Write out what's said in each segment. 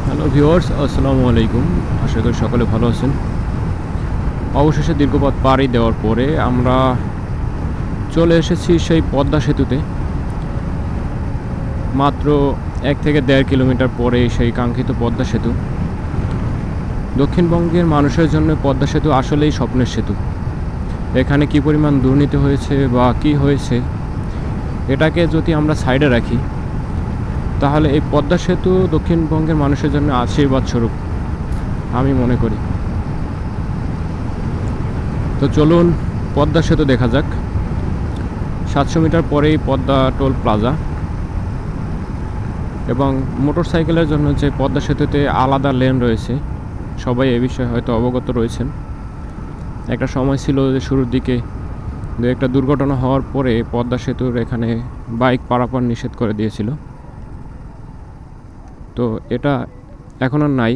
Hello viewers, আসসালামু আলাইকুম। আশা করি সকলে ভালো আছেন। অবশেষে দীর্ঘপথ পাড়ি দেওয়ার পরে আমরা চলে এসেছি সেই পদ্মা সেতুতে। মাত্র 1 থেকে 1.5 কিলোমিটার পরে সেই কাঙ্ক্ষিত পদ্মা সেতু। দক্ষিণবঙ্গের মানুষের জন্য পদ্মা সেতু আসলেই স্বপ্নের সেতু। এখানে কী পরিমাণ দুর্নীতি হয়েছে বা কী হয়েছে এটাকে যদি আমরা সাইডে রাখি, তাহলে এই পদ্মা সেতু দক্ষিণবঙ্গের মানুষের জন্য আশীর্বাদ স্বরূপ আমি মনে করি। তো চলুন পদ্মা সেতু দেখা যাক। 700 মিটার পরেই পদ্মা টোল প্লাজা, এবং মোটরসাইকেলের জন্য যে পদ্মা সেতুতে আলাদা লেন রয়েছে, সবাই এ বিষয়ে হয়তো অবগত রয়েছেন। একটা সময় ছিল যে শুরুর দিকে একটা দুর্ঘটনা হওয়ার পরে পদ্মা সেতুর এখানে বাইক পারাপার নিষেধ করে দিয়েছিল। তো এটা এখন আর নাই।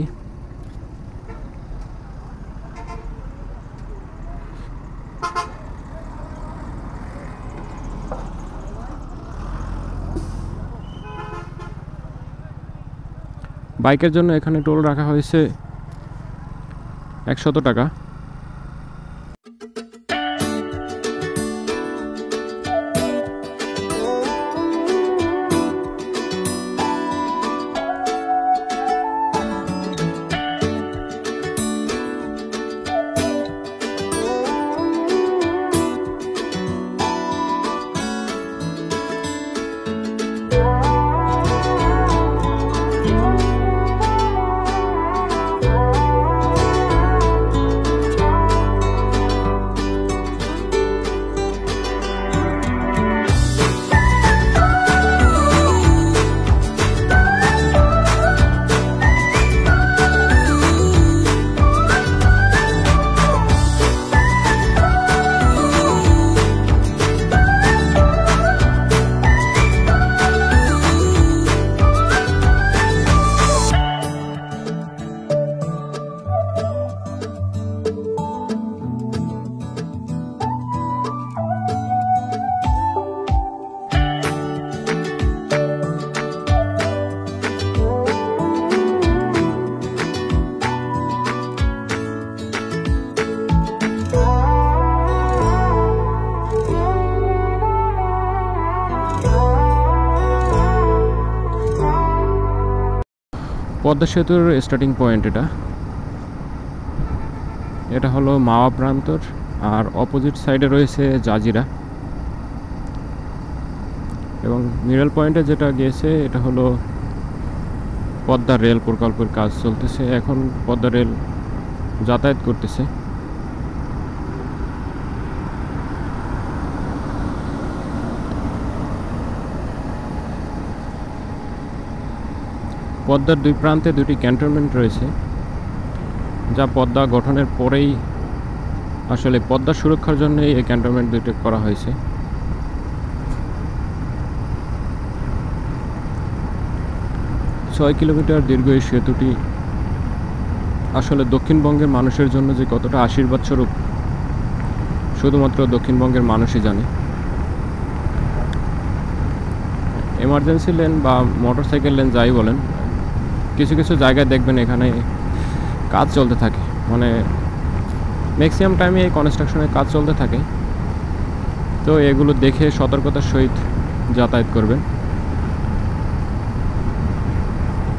বাইকের জন্য এখানে টোল রাখা হয়েছে 100 টাকা। পদ্মা সেতুর স্টার্টিং পয়েন্ট এটা হলো মাওয়া প্রান্তর, আর অপোজিট সাইডে রয়েছে জাজিরা, এবং মিডল পয়েন্টে যেটা গিয়েছে এটা হলো পদ্মা রেল প্রকল্পের কাজ চলতেছে। এখন পদ্মা রেল যাতায়াত করতেছে। পদ্মার দুই প্রান্তে দুটি ক্যান্টনমেন্ট রয়েছে, যা পদ্মা গঠনের পরেই আসলে পদ্মা সুরক্ষার জন্যই এই ক্যান্টনমেন্ট দুটি করা হয়েছে। ছয় কিলোমিটার দীর্ঘ এই সেতুটি আসলে দক্ষিণবঙ্গের মানুষের জন্য যে কতটা আশীর্বাদ স্বরূপ শুধুমাত্র দক্ষিণবঙ্গের মানুষই জানে। এমার্জেন্সি লেন বা মোটরসাইকেল লেন যাই বলেন, কিছু কিছু জায়গায় দেখবেন এখানে কাজ চলতে থাকে, মানে ম্যাক্সিমাম টাইমে এই কনস্ট্রাকশনের কাজ চলতে থাকে। তো এগুলো দেখে সতর্কতার সহিত যাতায়াত করবেন।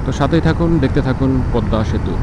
তো সাথেই থাকুন, দেখতে থাকুন পদ্মা সেতু।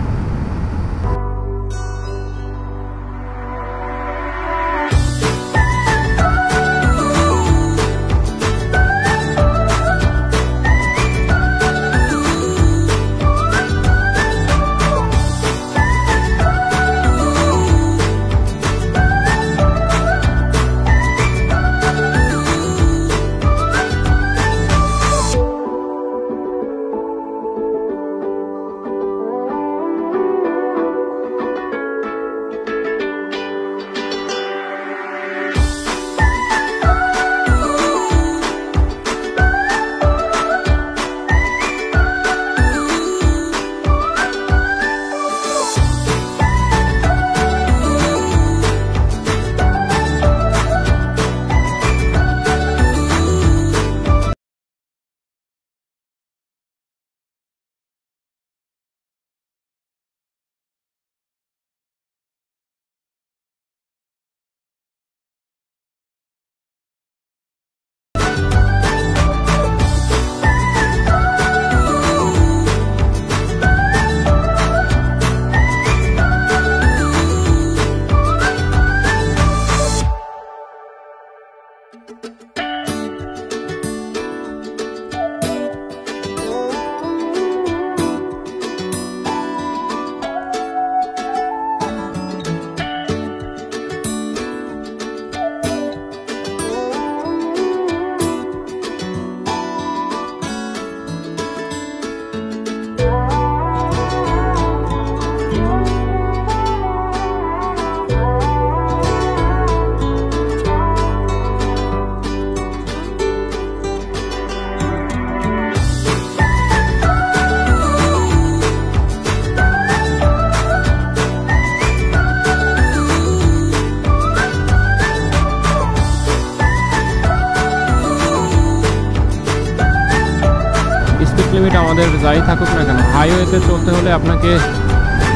আমাদের যাই থাকুক না কেন, হাইওয়েতে চলতে হলে আপনাকে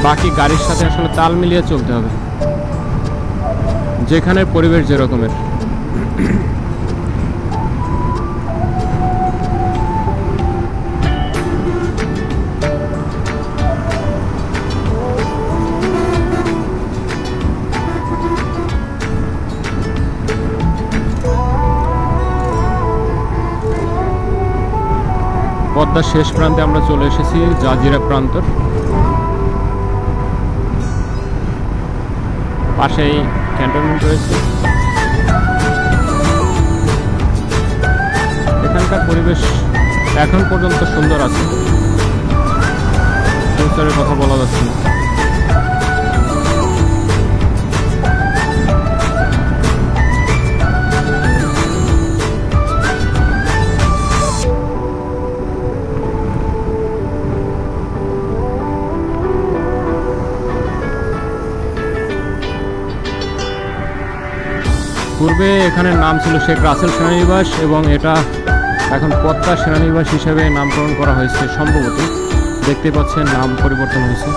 বাকি গাড়ির সাথে আসলে তাল মিলিয়ে চলতে হবে, যেখানের পরিবেশ যেরকমের। পদ্মার শেষ প্রান্তে আমরা চলে এসেছি, জাজিরা প্রান্তর। পাশেই ক্যান্টনমেন্ট রয়েছে। এখানকার পরিবেশ এখন পর্যন্ত সুন্দর আছে, ফিউচারের কথা বলা যাচ্ছে না। পূর্বে এখানের নাম ছিল শেখ রাসেল সেনানিবাস এবং এটা এখন পদ্মা সেনানিবাস হিসেবে নামকরণ করা হয়েছে সম্ভবত। দেখতে পাচ্ছেন নাম পরিবর্তন হয়েছে।